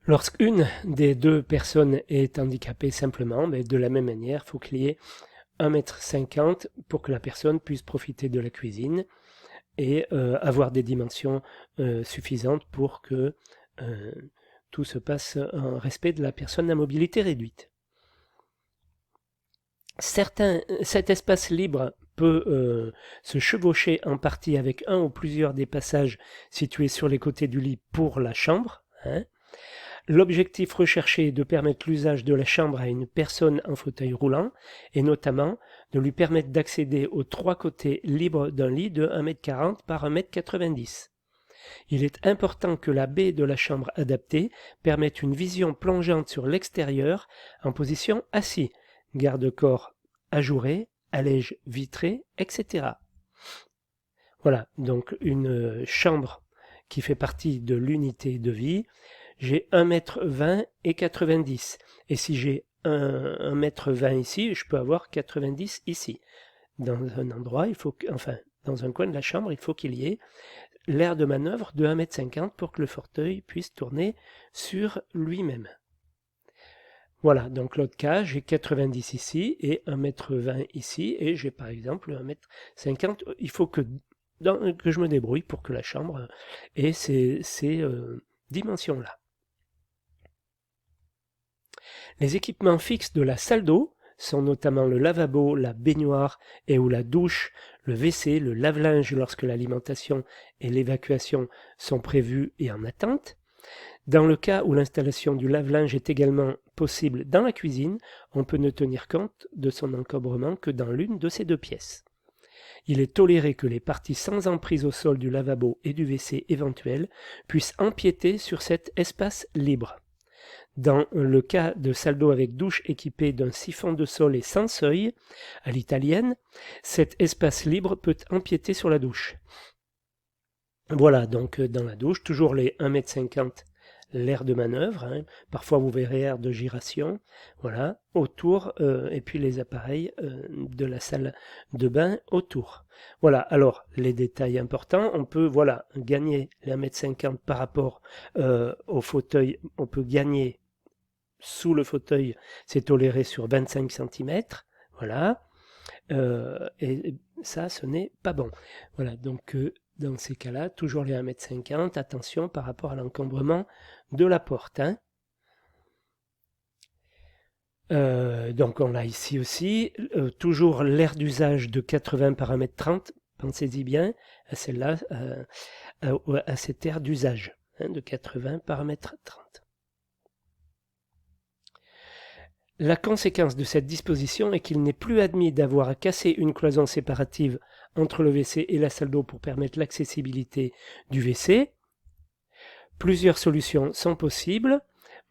Lorsqu'une des deux personnes est handicapée simplement, de la même manière, il faut qu'il y ait 1,50 m pour que la personne puisse profiter de la cuisine et avoir des dimensions suffisantes pour que tout se passe en respect de la personne à mobilité réduite. Cet espace libre peut se chevaucher en partie avec un ou plusieurs des passages situés sur les côtés du lit pour la chambre. L'objectif recherché est de permettre l'usage de la chambre à une personne en fauteuil roulant et notamment de lui permettre d'accéder aux trois côtés libres d'un lit de 1,40 m par 1,90 m. Il est important que la baie de la chambre adaptée permette une vision plongeante sur l'extérieur en position assis, garde-corps ajouré, allège vitrée, etc. Voilà, donc une chambre qui fait partie de l'unité de vie. J'ai 1,20 m et 90. Et si j'ai 1,20 m ici, je peux avoir 90 ici. Dans un endroit, dans un coin de la chambre, il faut qu'il y ait l'aire de manœuvre de 1,50 m pour que le fauteuil puisse tourner sur lui-même. Voilà, donc l'autre cas, j'ai 90 ici et 1,20 m ici, et j'ai par exemple 1,50 m. Il faut que je me débrouille pour que la chambre ait ces dimensions-là. Les équipements fixes de la salle d'eau sont notamment le lavabo, la baignoire et ou la douche, le WC, le lave-linge lorsque l'alimentation et l'évacuation sont prévues et en attente. Dans le cas où l'installation du lave-linge est également possible dans la cuisine, on peut ne tenir compte de son encombrement que dans l'une de ces deux pièces. Il est toléré que les parties sans emprise au sol du lavabo et du WC éventuels puissent empiéter sur cet espace libre. Dans le cas de salle d'eau avec douche équipée d'un siphon de sol et sans seuil, à l'italienne, cet espace libre peut empiéter sur la douche. Voilà, donc dans la douche, toujours les 1,50 m l'aire de manœuvre, parfois vous verrez aire de giration, voilà, autour, et puis les appareils de la salle de bain autour. Voilà, alors les détails importants, on peut gagner les 1,50 m par rapport au fauteuil, on peut gagner sous le fauteuil, c'est toléré sur 25 cm, voilà, et ça, ce n'est pas bon. Voilà, donc dans ces cas-là, toujours les 1,50 m, attention par rapport à l'encombrement de la porte. Donc on l'a ici aussi, toujours l'aire d'usage de 80 par 1,30 m, pensez-y bien à celle-là, à cette aire d'usage de 80 par 1,30 m. La conséquence de cette disposition est qu'il n'est plus admis d'avoir à casser une cloison séparative entre le WC et la salle d'eau pour permettre l'accessibilité du WC. Plusieurs solutions sont possibles.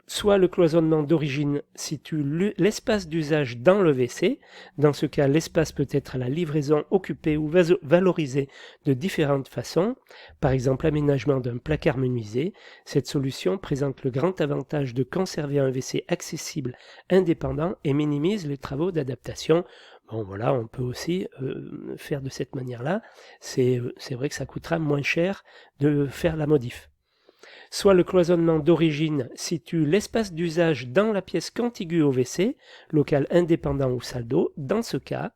Soit le cloisonnement d'origine situe l'espace d'usage dans le WC. Dans ce cas, l'espace peut être à la livraison occupé ou valorisé de différentes façons. Par exemple, l'aménagement d'un placard menuisé. Cette solution présente le grand avantage de conserver un WC accessible, indépendant et minimise les travaux d'adaptation. Bon voilà, on peut aussi faire de cette manière-là. C'est vrai que ça coûtera moins cher de faire la modif. Soit le cloisonnement d'origine situe l'espace d'usage dans la pièce contiguë au WC, local indépendant ou salle d'eau. Dans ce cas,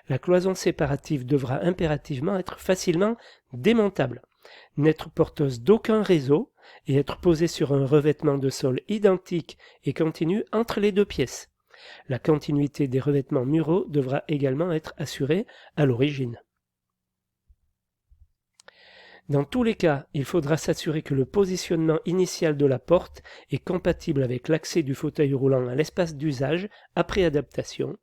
la cloison séparative devra impérativement être facilement démontable, n'être porteuse d'aucun réseau et être posée sur un revêtement de sol identique et continu entre les deux pièces. La continuité des revêtements muraux devra également être assurée à l'origine. Dans tous les cas, il faudra s'assurer que le positionnement initial de la porte est compatible avec l'accès du fauteuil roulant à l'espace d'usage après adaptation,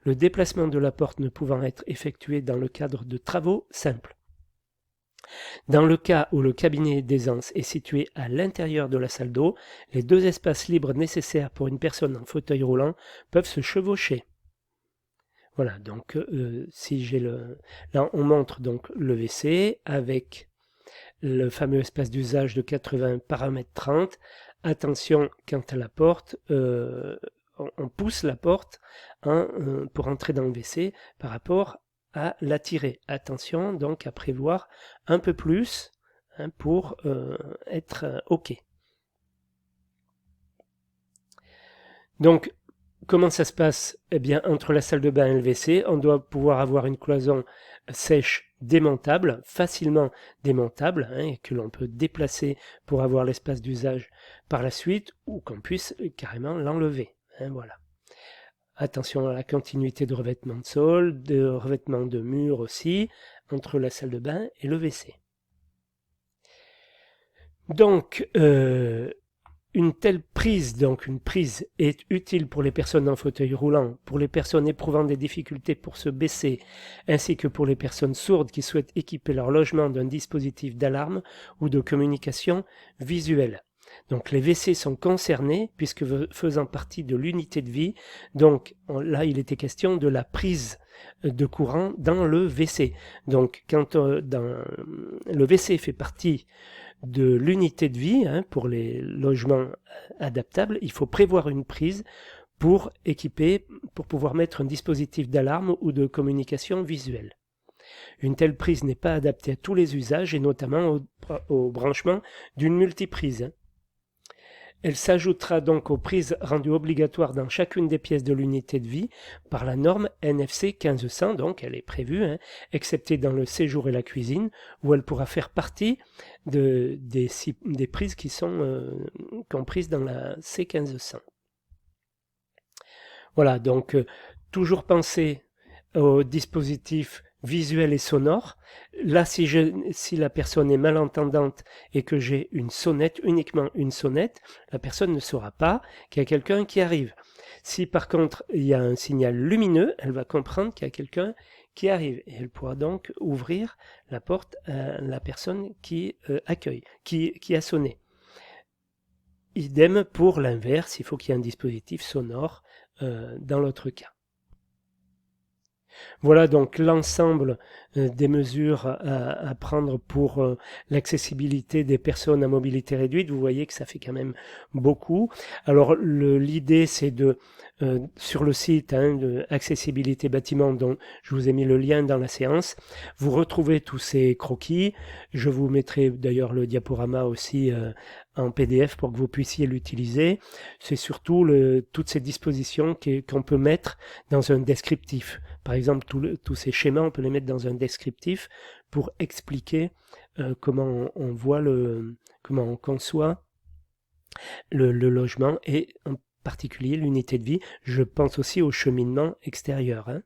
le déplacement de la porte ne pouvant être effectué dans le cadre de travaux simples. Dans le cas où le cabinet d'aisance est situé à l'intérieur de la salle d'eau, les deux espaces libres nécessaires pour une personne en fauteuil roulant peuvent se chevaucher. Voilà, donc si j'ai là on montre donc le WC avec le fameux espace d'usage de 80 par 1,30 m. Attention quant à la porte, on pousse la porte pour entrer dans le WC par rapport à la tirer. Attention donc à prévoir un peu plus pour être OK. Donc, comment ça se passe? Eh bien, entre la salle de bain et le WC, on doit pouvoir avoir une cloison sèche démontable, facilement démontable, hein, et que l'on peut déplacer pour avoir l'espace d'usage par la suite, ou qu'on puisse carrément l'enlever. Hein, voilà. Attention à la continuité de revêtement de sol, de revêtement de mur aussi, entre la salle de bain et le WC. Donc, une telle prise, donc une prise, est utile pour les personnes en fauteuil roulant, pour les personnes éprouvant des difficultés pour se baisser, ainsi que pour les personnes sourdes qui souhaitent équiper leur logement d'un dispositif d'alarme ou de communication visuelle. Donc les WC sont concernés puisque faisant partie de l'unité de vie, donc là il était question de la prise de courant dans le WC. Donc quand le WC fait partie de l'unité de vie, hein, pour les logements adaptables, il faut prévoir une prise pour équiper, pour pouvoir mettre un dispositif d'alarme ou de communication visuelle. Une telle prise n'est pas adaptée à tous les usages et notamment au branchement d'une multiprise. Elle s'ajoutera donc aux prises rendues obligatoires dans chacune des pièces de l'unité de vie par la norme NFC 1500, donc elle est prévue, hein, excepté dans le séjour et la cuisine, où elle pourra faire partie des prises qui sont comprises dans la C1500. Voilà, donc toujours penser au dispositif visuel et sonore. Là, si la personne est malentendante et que j'ai une sonnette, uniquement une sonnette, la personne ne saura pas qu'il y a quelqu'un qui arrive. Si par contre il y a un signal lumineux, elle va comprendre qu'il y a quelqu'un qui arrive et elle pourra donc ouvrir la porte à la personne qui accueille, qui a sonné. Idem pour l'inverse, il faut qu'il y ait un dispositif sonore dans l'autre cas. Voilà donc l'ensemble des mesures à prendre pour l'accessibilité des personnes à mobilité réduite. Vous voyez que ça fait quand même beaucoup. Alors l'idée c'est de, sur le site, hein, de Accessibilité Bâtiment, dont je vous ai mis le lien dans la séance, vous retrouvez tous ces croquis. Je vous mettrai d'ailleurs le diaporama aussi en PDF pour que vous puissiez l'utiliser. C'est surtout toutes ces dispositions qu'on peut mettre dans un descriptif. Par exemple, tous ces schémas, on peut les mettre dans un descriptif pour expliquer comment on voit comment on conçoit le logement et en particulier l'unité de vie. Je pense aussi au cheminement extérieur. Hein.